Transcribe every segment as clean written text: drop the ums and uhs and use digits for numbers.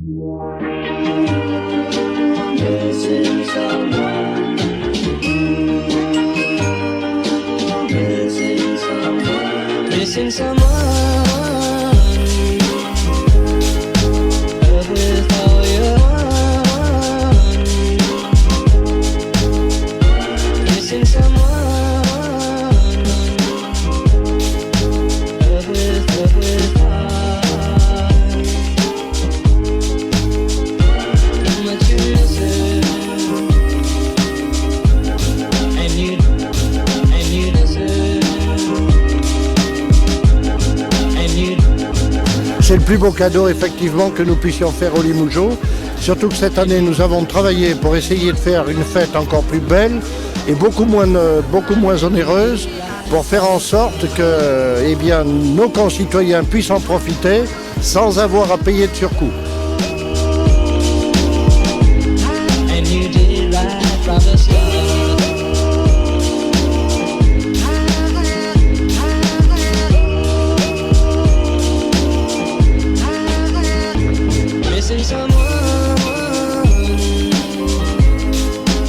Missing someone. Missing someone. Missing someone. Love with all your heart. Missing someone. Love with heart. How much you missing? And you deserve. And you. C'est le plus beau cadeau effectivement que nous puissions faire au Limoujou. Surtout que cette année nous avons travaillé pour essayer de faire une fête encore plus belle et beaucoup moins onéreuse pour faire en sorte que eh bien, nos concitoyens puissent en profiter sans avoir à payer de surcoût. And you did right from the start. Missing someone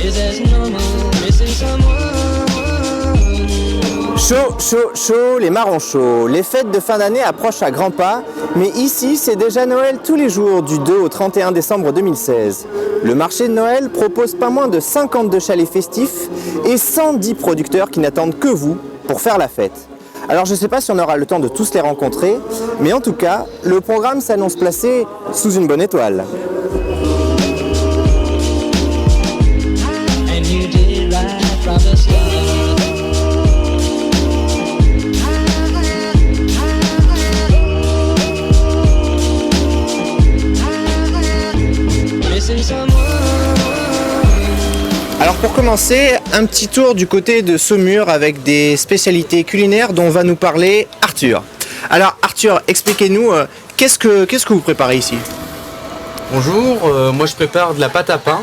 is as normal. Missing someone. Chaud, les marrons chauds. Les fêtes de fin d'année approchent à grands pas, mais ici, c'est déjà Noël tous les jours, du 2 au 31 décembre 2016. Le marché de Noël propose pas moins de 52 chalets festifs et 110 producteurs qui n'attendent que vous pour faire la fête. Alors je ne sais pas si on aura le temps de tous les rencontrer, mais en tout cas, le programme s'annonce placé sous une bonne étoile. And you did right from the start. Missing someone. Alors pour commencer, un petit tour du côté de Saumur avec des spécialités culinaires dont va nous parler Arthur. Alors Arthur, expliquez-nous, qu'est-ce que vous préparez ici ? Bonjour, moi je prépare de la pâte à pain.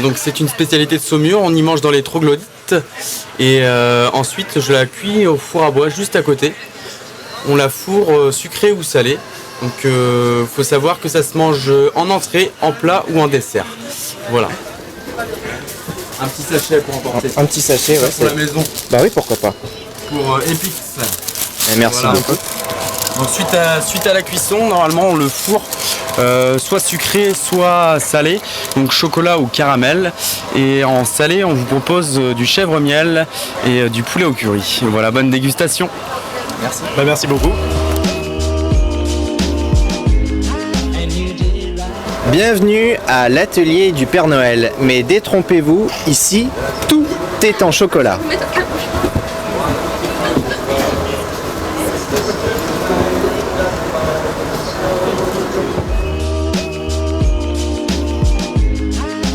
Donc c'est une spécialité de Saumur, on y mange dans les troglodytes. Et ensuite je la cuis au four à bois juste à côté. On la fourre sucrée ou salée. Donc faut savoir que ça se mange en entrée, en plat ou en dessert. Voilà. Un petit sachet pour emporter. Un petit sachet, ouais. Pour la maison. Bah oui, pourquoi pas. Pour Epix. Merci Voilà. beaucoup. Donc suite à la cuisson, normalement on le fourre soit sucré, soit salé, donc chocolat ou caramel. Et en salé, on vous propose du chèvre miel et du poulet au curry. Voilà, bonne dégustation. Merci. Merci beaucoup. And you did right. Bienvenue à l'atelier du Père Noël. Mais détrompez-vous, ici, tout est en chocolat.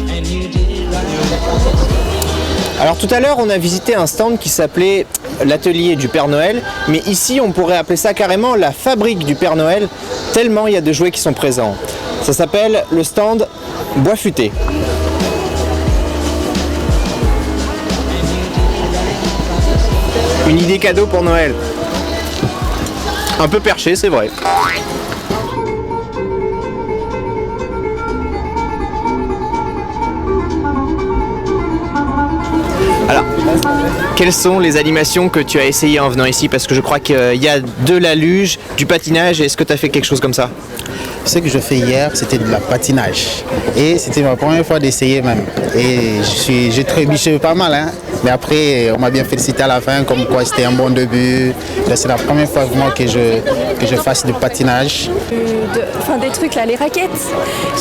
And you did right. Alors tout à l'heure, on a visité un stand qui s'appelait l'atelier du Père Noël, mais ici, on pourrait appeler ça carrément la fabrique du Père Noël, tellement il y a de jouets qui sont présents. Ça s'appelle le stand Bois Futé. Une idée cadeau pour Noël. Un peu perché, c'est vrai. Alors, quelles sont les animations que tu as essayées en venant ici? Parce que je crois qu'il y a de la luge, du patinage. Est-ce que tu as fait quelque chose comme ça? Ce que je fais hier, c'était de la patinage. Et c'était ma première fois d'essayer même. Et j'ai trébuché pas mal, hein. Mais après, on m'a bien félicité à la fin, comme quoi c'était un bon début. C'est la première fois vraiment que je fasse du patinage. Des trucs là, les raquettes.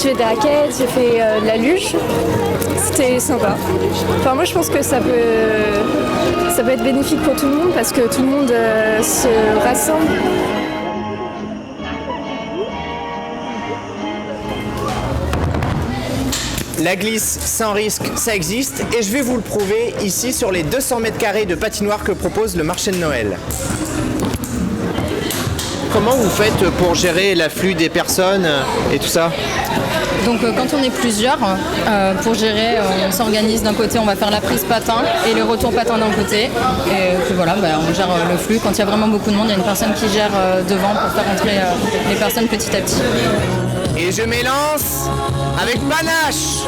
J'ai fait des raquettes, j'ai fait de la luge. C'était sympa. Enfin, moi je pense que ça peut être bénéfique pour tout le monde parce que tout le monde se rassemble. La glisse sans risque, ça existe et je vais vous le prouver ici sur les 200 mètres carrés de patinoire que propose le marché de Noël. Comment vous faites pour gérer l'afflux des personnes et tout ça? Donc quand on est plusieurs, pour gérer, on s'organise. D'un côté, on va faire la prise patin et le retour patin d'un côté. Et puis voilà, on gère le flux. Quand il y a vraiment beaucoup de monde, il y a une personne qui gère devant pour faire entrer les personnes petit à petit. Et je m'élance avec panache.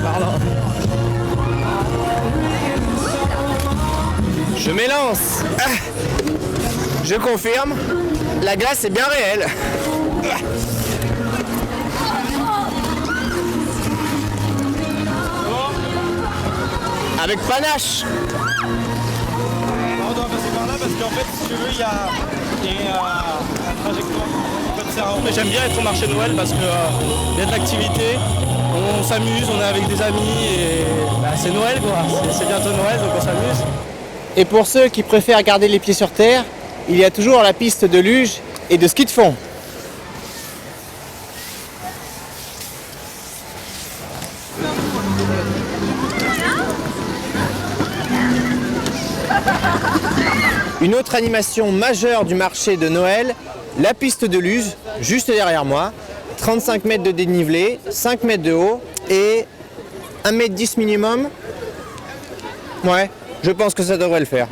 Pardon. Je m'élance. Je confirme, la glace est bien réelle. Avec panache. On doit passer par là parce qu'en fait, si tu veux, il y a un trajectoire comme ça. Mais j'aime bien être au marché de Noël parce qu'il y a de l'activité, on s'amuse, on est avec des amis et c'est Noël quoi. C'est bientôt Noël donc on s'amuse. Et pour ceux qui préfèrent garder les pieds sur terre, il y a toujours la piste de luge et de ski de fond. Une autre animation majeure du marché de Noël, la piste de luge, juste derrière moi. 35 mètres de dénivelé, 5 mètres de haut et 1,10 m minimum. Ouais, je pense que ça devrait le faire.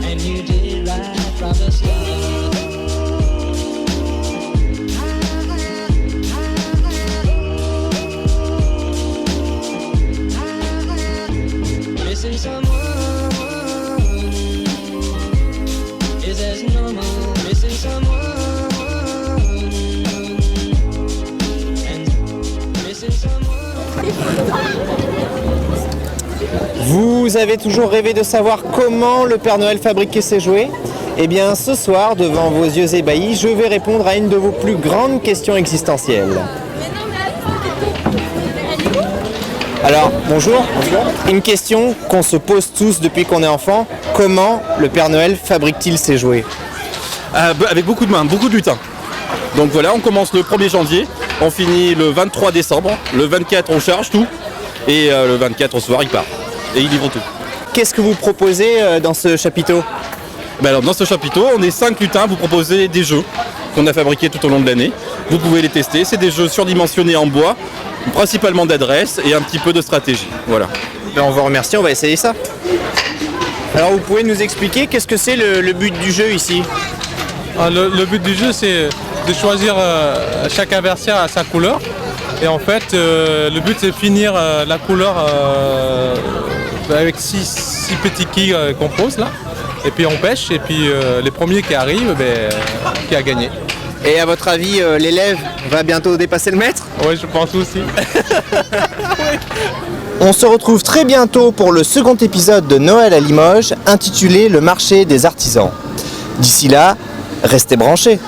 And you did right from the start. Missing someone is as normal. Missing someone and missing someone. Vous avez toujours rêvé de savoir comment le Père Noël fabriquait ses jouets? Eh bien, ce soir, devant vos yeux ébahis, je vais répondre à une de vos plus grandes questions existentielles. Alors, bonjour. Une question qu'on se pose tous depuis qu'on est enfant. Comment le Père Noël fabrique-t-il ses jouets? Avec beaucoup de mains, beaucoup de lutin. Donc voilà, on commence le 1er janvier, on finit le 23 décembre, le 24 on charge tout et le 24 au soir il part et il livre tout. Qu'est-ce que vous proposez dans ce chapiteau? Alors dans ce chapiteau, on est 5 lutins, vous proposez des jeux qu'on a fabriqués tout au long de l'année. Vous pouvez les tester, c'est des jeux surdimensionnés en bois, principalement d'adresse et un petit peu de stratégie. Voilà. Ben, on vous remercie, on va essayer ça. Alors vous pouvez nous expliquer qu'est-ce que c'est le but du jeu ici? Le but du jeu, c'est de choisir chaque adversaire à sa couleur. Et en fait, le but, c'est de finir la couleur avec 6 petits quilles qu'on pose là. Et puis on pêche, et puis les premiers qui arrivent, qui a gagné. Et à votre avis, l'élève va bientôt dépasser le maître? Oui, je pense aussi. On se retrouve très bientôt pour le second épisode de Noël à Limoges, intitulé Le marché des artisans. D'ici là, restez branchés.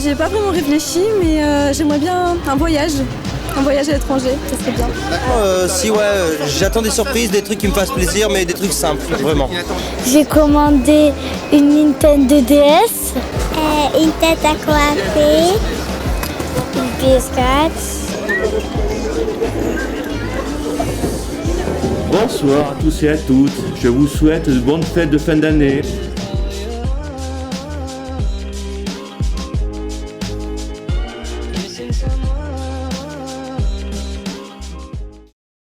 J'ai pas vraiment réfléchi, mais j'aimerais bien un voyage à l'étranger, ça serait bien. Si ouais, j'attends des surprises, des trucs qui me fassent plaisir, mais des trucs simples, vraiment. J'ai commandé une Nintendo DS, une tête à coiffer, une PS4. Bonsoir à tous et à toutes, je vous souhaite de bonnes fêtes de fin d'année.